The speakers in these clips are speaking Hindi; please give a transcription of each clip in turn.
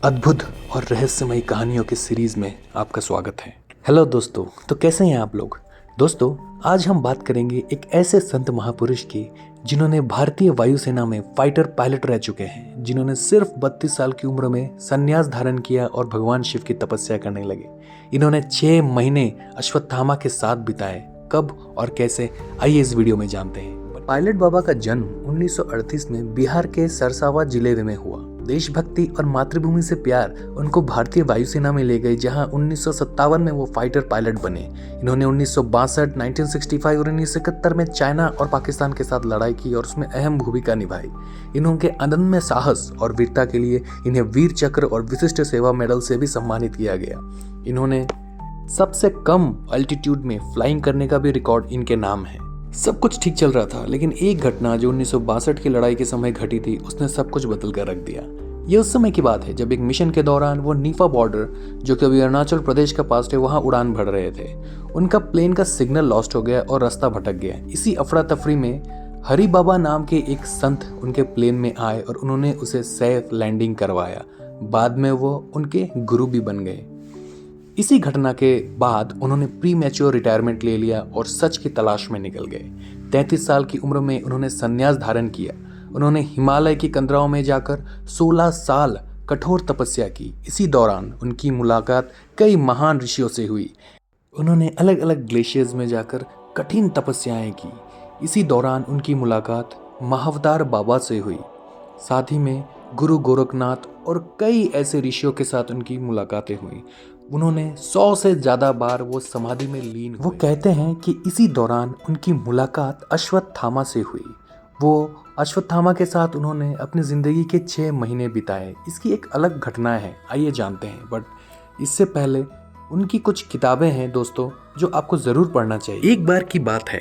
अद्भुत और रहस्यमयी कहानियों की सीरीज में आपका स्वागत है। हेलो दोस्तों, तो कैसे हैं आप लोग। दोस्तों, आज हम बात करेंगे एक ऐसे संत महापुरुष की जिन्होंने भारतीय वायुसेना में फाइटर पायलट रह चुके हैं, जिन्होंने सिर्फ 32 साल की उम्र में संन्यास धारण किया और भगवान शिव की तपस्या करने लगे। इन्होंने 6 महीने अश्वत्थामा के साथ बिताए। कब और कैसे, आइए इस वीडियो में जानते हैं। पायलट बाबा का जन्म 1938 में बिहार के सरसावा जिले में हुआ। देशभक्ति और मातृभूमि से प्यार उनको भारतीय वायुसेना में ले गई, जहां 1957 में वो फाइटर पायलट बने। इन्होंने 1962, 1965 और 1971 में चाइना और पाकिस्तान के साथ लड़ाई की और उसमें अहम भूमिका निभाई। इन्होंने अदम्य साहस और वीरता के लिए इन्हें वीर चक्र और विशिष्ट सेवा मेडल से भी सम्मानित किया गया। इन्होंने सबसे कम अल्टीट्यूड में फ्लाइंग करने का भी रिकॉर्ड इनके नाम है। सब कुछ ठीक चल रहा था, लेकिन एक घटना जो 1962 की लड़ाई के समय घटी थी, उसने सब कुछ बदल कर रख दिया। ये उस समय की बात है जब एक मिशन के दौरान वो नीफा बॉर्डर, जो कि अभी अरुणाचल प्रदेश का पास है, वहां उड़ान भर रहे थे। उनका प्लेन का सिग्नल लॉस्ट हो गया और रास्ता भटक गया। इसी अफरा तफरी में हरि बाबा नाम के एक संत उनके प्लेन में आए और उन्होंने उसे सेफ लैंडिंग करवाया। बाद में वो उनके गुरु भी बन गए। इसी घटना के बाद उन्होंने प्री मैच्योर रिटायरमेंट ले लिया और सच की तलाश में निकल गए। 33 साल की उम्र में उन्होंने संन्यास धारण किया। उन्होंने हिमालय की कंदराओं में जाकर 16 साल कठोर तपस्या की। इसी दौरान उनकी मुलाकात कई महान ऋषियों से हुई। उन्होंने अलग अलग ग्लेशियर्स में जाकर कठिन तपस्याएं की। इसी दौरान उनकी मुलाकात महावतार बाबा से हुई। साथ ही में गुरु गोरखनाथ और कई ऐसे ऋषियों के साथ उनकी मुलाकातें हुई। उन्होंने 100 से ज़्यादा बार वो समाधि में लीन हुए। वो कहते हैं कि इसी दौरान उनकी मुलाकात अश्वत्थामा से हुई। वो अश्वत्थामा के साथ उन्होंने अपनी ज़िंदगी के 6 महीने बिताए। इसकी एक अलग घटना है, आइए जानते हैं। बट इससे पहले उनकी कुछ किताबें हैं दोस्तों, जो आपको ज़रूर पढ़ना चाहिए। एक बार की बात है,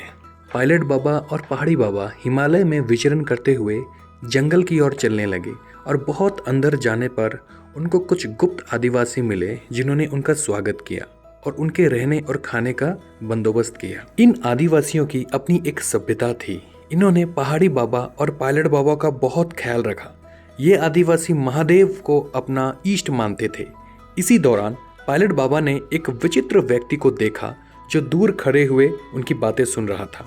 पायलट बाबा और पहाड़ी बाबा हिमालय में विचरण करते हुए जंगल की ओर चलने लगे और बहुत अंदर जाने पर उनको कुछ गुप्त आदिवासी मिले, जिन्होंने उनका स्वागत किया और उनके रहने और खाने का बंदोबस्त किया। इन आदिवासियों की अपनी एक सभ्यता थी। इन्होंने पहाड़ी बाबा और पायलट बाबा का बहुत ख्याल रखा। ये आदिवासी महादेव को अपना इष्ट मानते थे। इसी दौरान पायलट बाबा ने एक विचित्र व्यक्ति को देखा जो दूर खड़े हुए उनकी बातें सुन रहा था।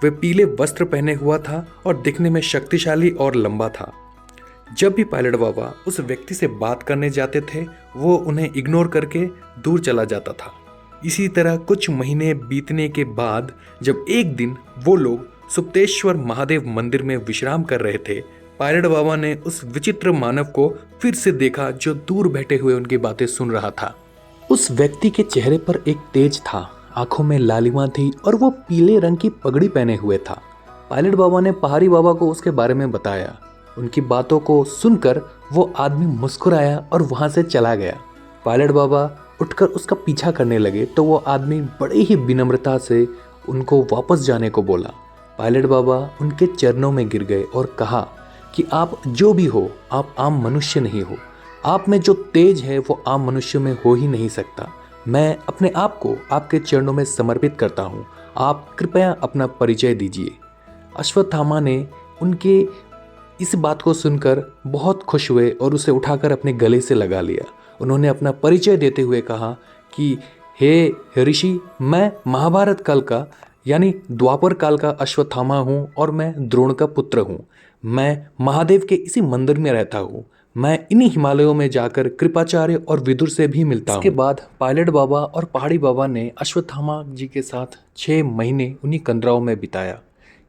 वह पीले वस्त्र पहने हुआ था और दिखने में शक्तिशाली और लंबा था। जब भी पायलट बाबा उस व्यक्ति से बात करने जाते थे, वो उन्हें इग्नोर करके दूर चला जाता था। इसी तरह कुछ महीने बीतने के बाद जब एक दिन वो लोग सुप्तेश्वर महादेव मंदिर में विश्राम कर रहे थे, पायलट बाबा ने उस विचित्र मानव को फिर से देखा जो दूर बैठे हुए उनकी बातें सुन रहा था। उस व्यक्ति के चेहरे पर एक तेज था, आंखों में लालिमा थी और वो पीले रंग की पगड़ी पहने हुए था। पायलट बाबा ने पहाड़ी बाबा को उसके बारे में बताया। उनकी बातों को सुनकर वो आदमी मुस्कुराया और वहां से चला गया। पायलट बाबा उठकर उसका पीछा करने लगे तो वो आदमी बड़े ही विनम्रता से उनको वापस जाने को बोला। पायलट बाबा उनके चरणों में गिर गए और कहा कि आप जो भी हो, आप आम मनुष्य नहीं हो। आप में जो तेज है वो आम मनुष्य में हो ही नहीं सकता। मैं अपने आप को आपके चरणों में समर्पित करता हूँ। आप कृपया अपना परिचय दीजिए। अश्वत्थामा ने उनके इस बात को सुनकर बहुत खुश हुए और उसे उठाकर अपने गले से लगा लिया। उन्होंने अपना परिचय देते हुए कहा कि हे ऋषि, मैं महाभारत काल का यानी द्वापर काल का अश्वत्थामा हूँ और मैं द्रोण का पुत्र हूँ। मैं महादेव के इसी मंदिर में रहता हूँ। मैं इन्हीं हिमालयों में जाकर कृपाचार्य और विदुर से भी मिलता हूँ। इसके बाद पायलट बाबा और पहाड़ी बाबा ने अश्वत्थामा जी के साथ 6 महीने उन्हीं कंदराओं में बिताया।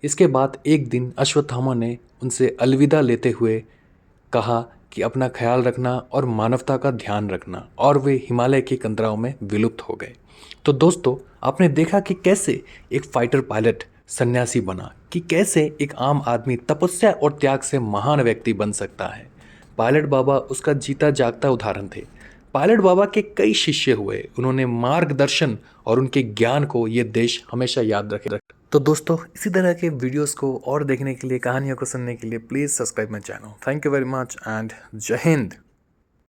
इसके बाद एक दिन अश्वत्थामा ने उनसे अलविदा लेते हुए कहा कि अपना ख्याल रखना और मानवता का ध्यान रखना, और वे हिमालय के कंदराओं में विलुप्त हो गए। तो दोस्तों, आपने देखा कि कैसे एक फाइटर पायलट सन्यासी बना, कि कैसे एक आम आदमी तपस्या और त्याग से महान व्यक्ति बन सकता है। पायलट बाबा उसका जीता जागता उदाहरण थे। पायलट बाबा के कई शिष्य हुए। उन्होंने मार्गदर्शन और उनके ज्ञान को ये देश हमेशा याद रखे। तो दोस्तों, इसी तरह के वीडियोस को और देखने के लिए, कहानियों को सुनने के लिए please subscribe my channel. Thank you very much and जय हिंद।